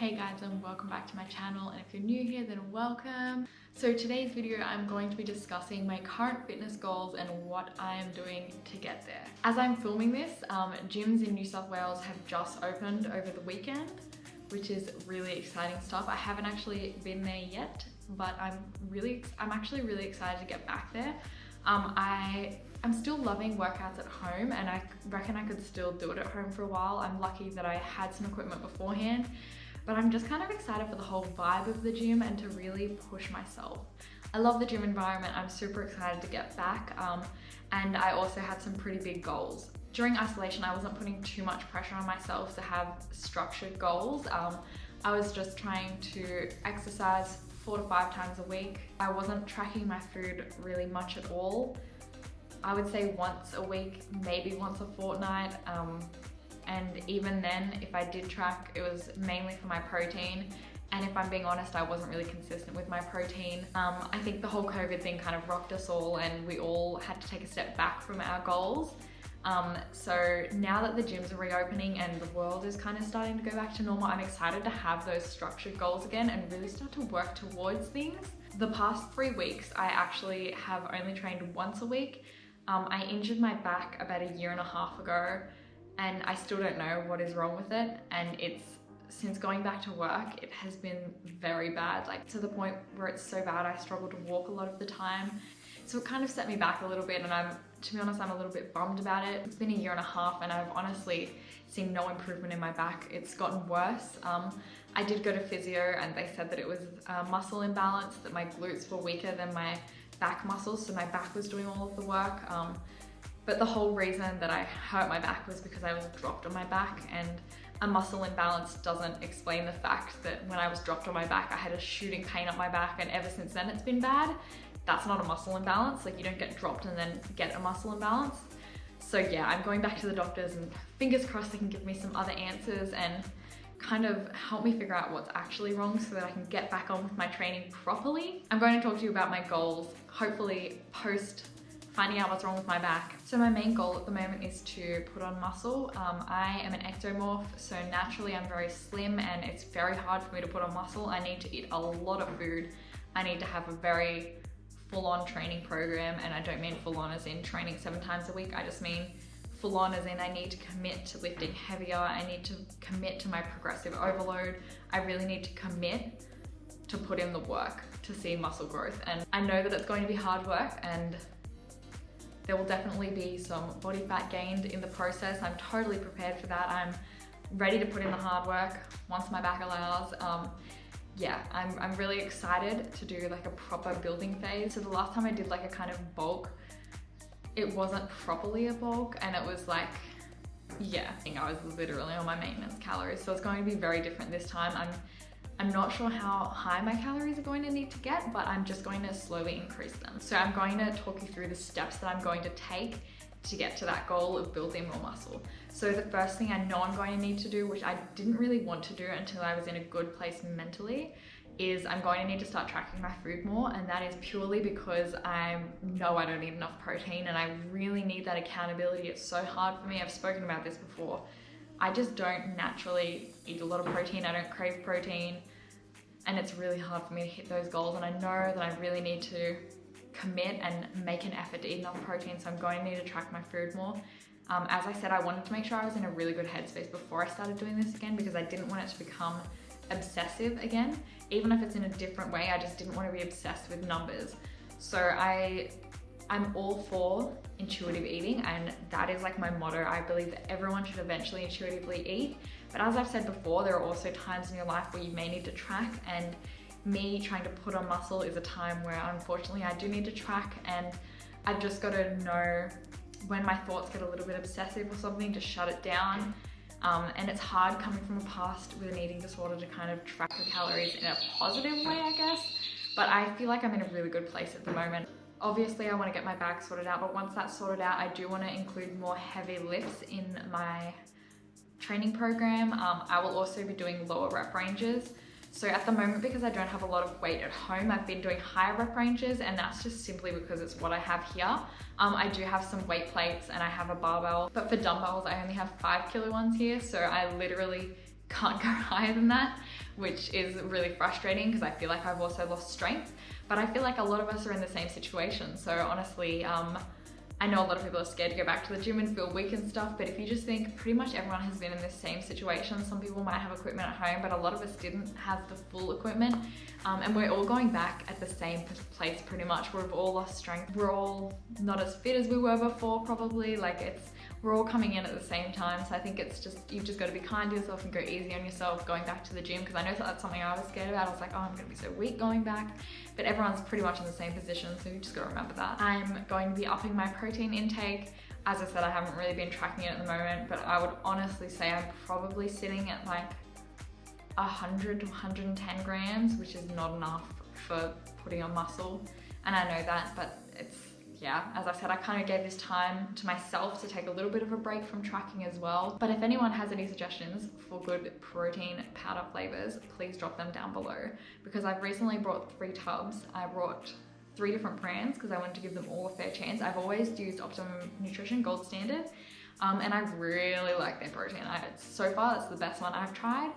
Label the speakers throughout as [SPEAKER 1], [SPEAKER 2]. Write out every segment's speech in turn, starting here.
[SPEAKER 1] Hey guys, and welcome back to my channel, and if you're new here then welcome. So today's video I'm going to be discussing my current fitness goals and what I am doing to get there. As I'm filming this, gyms in New South Wales have just opened over the weekend, which is really exciting stuff. I haven't actually been there yet, but I'm actually really excited to get back there. I'm still loving workouts at home, and I reckon I could still do it at home for a while. I'm lucky that I had some equipment beforehand, but I'm just kind of excited for the whole vibe of the gym and to really push myself. I love the gym environment. I'm super excited to get back, and I also had some pretty big goals. During isolation, I wasn't putting too much pressure on myself to have structured goals. I was just trying to exercise 4 to 5 times a week. I wasn't tracking my food really much at all. I would say once a week, maybe once a fortnight. And even then, if I did track, it was mainly for my protein. And if I'm being honest, I wasn't really consistent with my protein. I think the whole COVID thing kind of rocked us all, and we all had to take a step back from our goals. So now that the gyms are reopening and the world is kind of starting to go back to normal, I'm excited to have those structured goals again and really start to work towards things. The past 3 weeks, I actually have only trained once a week. I injured my back about 1.5 years ago, and I still don't know what is wrong with it. And since going back to work, it has been very bad, like to the point where it's so bad I struggle to walk a lot of the time. So it kind of set me back a little bit, and to be honest, I'm a little bit bummed about it. It's been 1.5 years, and I've honestly seen no improvement in my back. It's gotten worse. I did go to physio, and they said that it was a muscle imbalance, that my glutes were weaker than my back muscles, so my back was doing all of the work. But the whole reason that I hurt my back was because I was dropped on my back, and a muscle imbalance doesn't explain the fact that when I was dropped on my back, I had a shooting pain up my back, and ever since then it's been bad. That's not a muscle imbalance. Like, you don't get dropped and then get a muscle imbalance. So yeah, I'm going back to the doctors, and fingers crossed they can give me some other answers and kind of help me figure out what's actually wrong so that I can get back on with my training properly. I'm going to talk to you about my goals, hopefully post finding out what's wrong with my back. So my main goal at the moment is to put on muscle. I am an ectomorph, so naturally I'm very slim, and it's very hard for me to put on muscle. I need to eat a lot of food. I need to have a very full-on training program, and I don't mean full-on as in training 7 times a week. I just mean full-on as in I need to commit to lifting heavier. I need to commit to my progressive overload. I really need to commit to put in the work to see muscle growth. And I know that it's going to be hard work, and there will definitely be some body fat gained in the process. I'm totally prepared for that. I'm ready to put in the hard work once my back allows. Yeah, I'm really excited to do like a proper building phase. So the last time I did like a kind of bulk, it wasn't properly a bulk, and it was like, yeah, I think I was literally on my maintenance calories. So it's going to be very different this time. I'm not sure how high my calories are going to need to get, but I'm just going to slowly increase them. So I'm going to talk you through the steps that I'm going to take to get to that goal of building more muscle. So the first thing I know I'm going to need to do, which I didn't really want to do until I was in a good place mentally, is I'm going to need to start tracking my food more. And that is purely because I know I don't eat enough protein, and I really need that accountability. It's so hard for me. I've spoken about this before. I just don't naturally eat a lot of protein. I don't crave protein, and it's really hard for me to hit those goals. And I know that I really need to commit and make an effort to eat enough protein, so I'm going to need to track my food more. As I said, I wanted to make sure I was in a really good headspace before I started doing this again, because I didn't want it to become obsessive again. Even if it's in a different way, I just didn't want to be obsessed with numbers. So I'm all for intuitive eating, and that is like my motto. I believe that everyone should eventually intuitively eat. But as I've said before, there are also times in your life where you may need to track, and me trying to put on muscle is a time where unfortunately I do need to track, and I've just got to know when my thoughts get a little bit obsessive or something to shut it down. And it's hard coming from a past with an eating disorder to kind of track the calories in a positive way, I guess. But I feel like I'm in a really good place at the moment. Obviously I want to get my back sorted out, but once that's sorted out, I do want to include more heavy lifts in my training program. I will also be doing lower rep ranges. So at the moment, because I don't have a lot of weight at home, I've been doing higher rep ranges, and that's just simply because it's what I have here. I do have some weight plates and I have a barbell, but for dumbbells, I only have 5 kilo ones here. So I literally can't go higher than that, which is really frustrating because I feel like I've also lost strength. But I feel like a lot of us are in the same situation. So honestly, I know a lot of people are scared to go back to the gym and feel weak and stuff, but if you just think pretty much everyone has been in this same situation. Some people might have equipment at home, but a lot of us didn't have the full equipment. And we're all going back at the same place pretty much. We've all lost strength. We're all not as fit as we were before probably. We're all coming in at the same time. So I think it's just, you've just got to be kind to yourself and go easy on yourself going back to the gym. Because I know that's something I was scared about. I was like, oh, I'm gonna be so weak going back. But everyone's pretty much in the same position. So you just gotta remember that. I'm going to be upping my protein intake. As I said, I haven't really been tracking it at the moment, but I would honestly say I'm probably sitting at like 100 to 110 grams, which is not enough for putting on muscle. And I know that, but it's, yeah, as I said, I kind of gave this time to myself to take a little bit of a break from tracking as well. But if anyone has any suggestions for good protein powder flavors, please drop them down below, because I've recently brought 3 tubs. I brought 3 different brands because I wanted to give them all a fair chance. I've always used Optimum Nutrition Gold Standard, and I really like their protein. So far, that's the best one I've tried.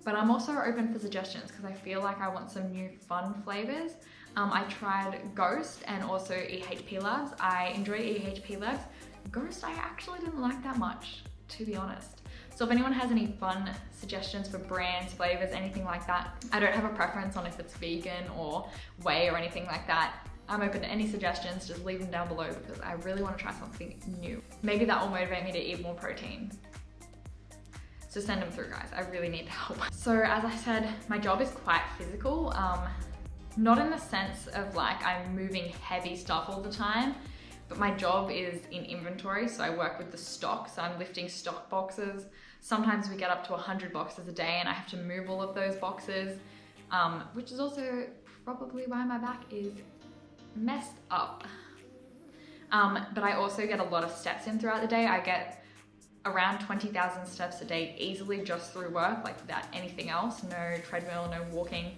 [SPEAKER 1] But I'm also open for suggestions because I feel like I want some new fun flavors. I tried Ghost and also EHP Labs. I enjoy EHP Labs. Ghost I actually didn't like that much, to be honest. So if anyone has any fun suggestions for brands, flavors, anything like that, I don't have a preference on if it's vegan or whey or anything like that. I'm open to any suggestions, just leave them down below because I really want to try something new. Maybe that will motivate me to eat more protein. So send them through, guys. I really need help. So as I said, my job is quite physical. Not in the sense of like I'm moving heavy stuff all the time, but my job is in inventory. So I work with the stock. So I'm lifting stock boxes. Sometimes we get up to 100 boxes a day and I have to move all of those boxes, which is also probably why my back is messed up. But I also get a lot of steps in throughout the day. I get around 20,000 steps a day easily just through work, like without anything else, no treadmill, no walking,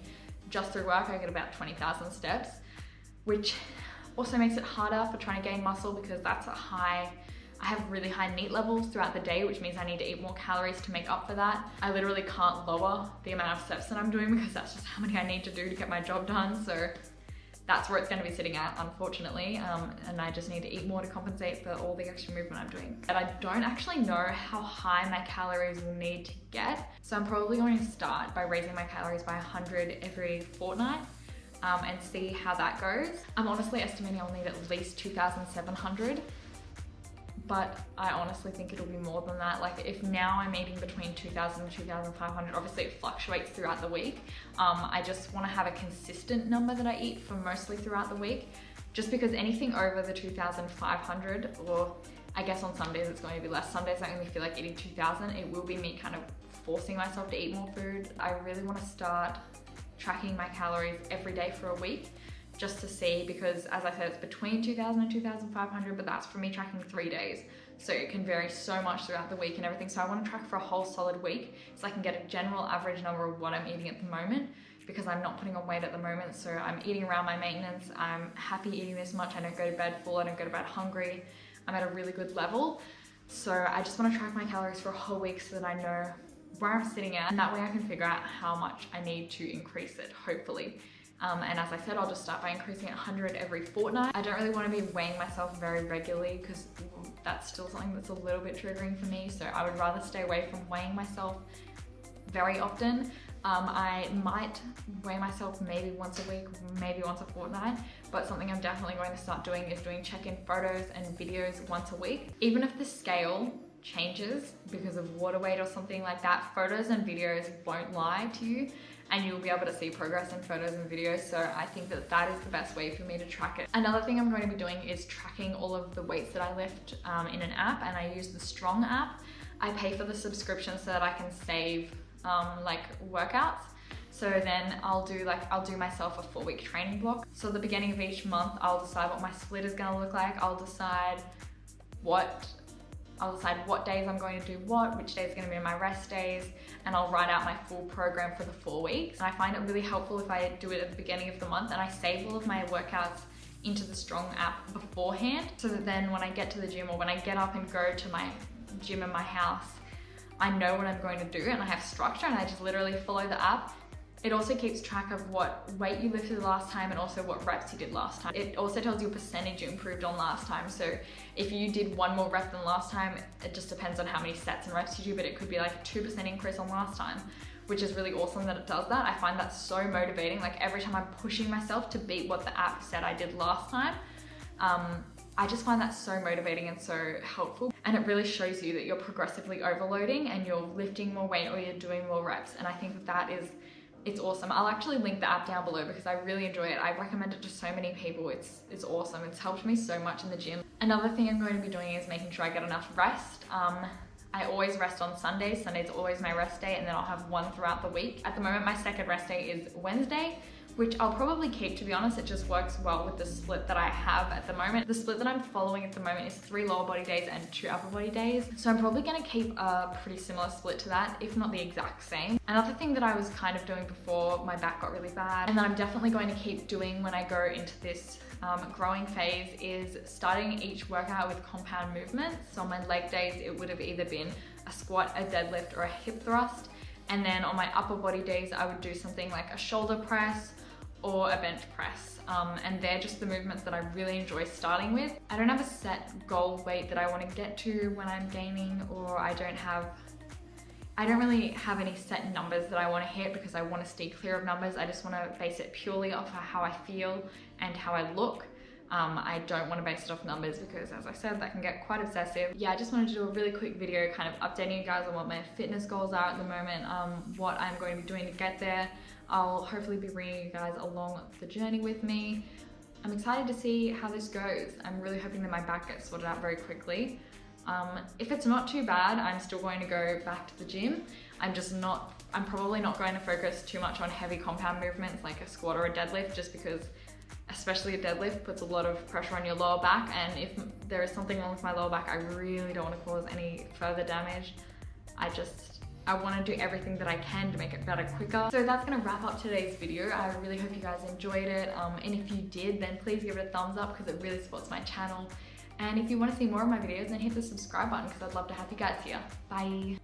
[SPEAKER 1] just through work. I get about 20,000 steps, which also makes it harder for trying to gain muscle because I have really high NEAT levels throughout the day, which means I need to eat more calories to make up for that. I literally can't lower the amount of steps that I'm doing because that's just how many I need to do to get my job done. So that's where it's going to be sitting at, unfortunately, and I just need to eat more to compensate for all the extra movement I'm doing. But I don't actually know how high my calories will need to get, so I'm probably going to start by raising my calories by 100 every fortnight and see how that goes. I'm honestly estimating I'll need at least 2,700, but I honestly think it'll be more than that. Like if now I'm eating between 2,000 and 2,500, obviously it fluctuates throughout the week. I just want to have a consistent number that I eat for mostly throughout the week, just because anything over the 2,500, or I guess on some days it's going to be less. Some days I only feel like eating 2,000. It will be me kind of forcing myself to eat more food. I really want to start tracking my calories every day for a week, just to see, because as I said, it's between 2,000 and 2,500, but that's for me tracking 3 days. So it can vary so much throughout the week and everything. So I want to track for a whole solid week so I can get a general average number of what I'm eating at the moment, because I'm not putting on weight at the moment. So I'm eating around my maintenance. I'm happy eating this much. I don't go to bed full. I don't go to bed hungry. I'm at a really good level. So I just want to track my calories for a whole week so that I know where I'm sitting at, and that way I can figure out how much I need to increase it, hopefully. And as I said, I'll just start by increasing it 100 every fortnight. I don't really want to be weighing myself very regularly because that's still something that's a little bit triggering for me. So I would rather stay away from weighing myself very often. I might weigh myself maybe once a week, maybe once a fortnight, but something I'm definitely going to start doing is doing check-in photos and videos once a week. Even if the scale changes because of water weight or something like that, photos and videos won't lie to you, and you'll be able to see progress in photos and videos. So I think that that is the best way for me to track it. Another thing I'm going to be doing is tracking all of the weights that I lift in an app, and I use the Strong app. I pay for the subscription so that I can save like workouts. So then I'll do myself a 4-week training block. So at the beginning of each month, I'll decide what my split is gonna look like. I'll decide what days I'm going to do which day is going to be my rest days, and I'll write out my full program for the 4 weeks. And I find it really helpful if I do it at the beginning of the month, and I save all of my workouts into the Strong app beforehand, so that then when I get to the gym, or when I get up and go to my gym in my house, I know what I'm going to do and I have structure and I just literally follow the app. It also keeps track of what weight you lifted last time and also what reps you did last time. It also tells you a percentage you improved on last time. So if you did 1 more rep than last time, it just depends on how many sets and reps you do, but it could be like a 2% increase on last time, which is really awesome that it does that. I find that so motivating. Like every time I'm pushing myself to beat what the app said I did last time, I just find that so motivating and so helpful. And it really shows you that you're progressively overloading and you're lifting more weight or you're doing more reps. And I think that it's awesome. I'll actually link the app down below because I really enjoy it. I recommend it to so many people. It's awesome. It's helped me so much in the gym. Another thing I'm going to be doing is making sure I get enough rest. I always rest on Sundays. Sunday's always my rest day, and then I'll have one throughout the week. At the moment, my second rest day is Wednesday, which I'll probably keep, to be honest. It just works well with the split that I have at the moment. The split that I'm following at the moment is 3 lower body days and 2 upper body days. So I'm probably gonna keep a pretty similar split to that, if not the exact same. Another thing that I was kind of doing before my back got really bad, and that I'm definitely going to keep doing when I go into this growing phase, is starting each workout with compound movements. So on my leg days, it would have either been a squat, a deadlift, or a hip thrust. And then on my upper body days, I would do something like a shoulder press or a bench press. And they're just the movements that I really enjoy starting with. I don't have a set goal weight that I want to get to when I'm gaining, or I don't really have any set numbers that I want to hit because I want to stay clear of numbers. I just want to base it purely off of how I feel and how I look. I don't want to base it off numbers because, as I said, that can get quite obsessive. Yeah, I just wanted to do a really quick video kind of updating you guys on what my fitness goals are at the moment, what I'm going to be doing to get there. I'll hopefully be bringing you guys along the journey with me. I'm excited to see how this goes. I'm really hoping that my back gets sorted out very quickly. If it's not too bad, I'm still going to go back to the gym. I'm probably not going to focus too much on heavy compound movements like a squat or a deadlift, just because especially a deadlift puts a lot of pressure on your lower back, and if there is something wrong with my lower back, I really don't want to cause any further damage. I want to do everything that I can to make it better quicker. So that's going to wrap up today's video. I really hope you guys enjoyed it, and if you did, then please give it a thumbs up because it really supports my channel. And if you want to see more of my videos, then hit the subscribe button because I'd love to have you guys here. Bye.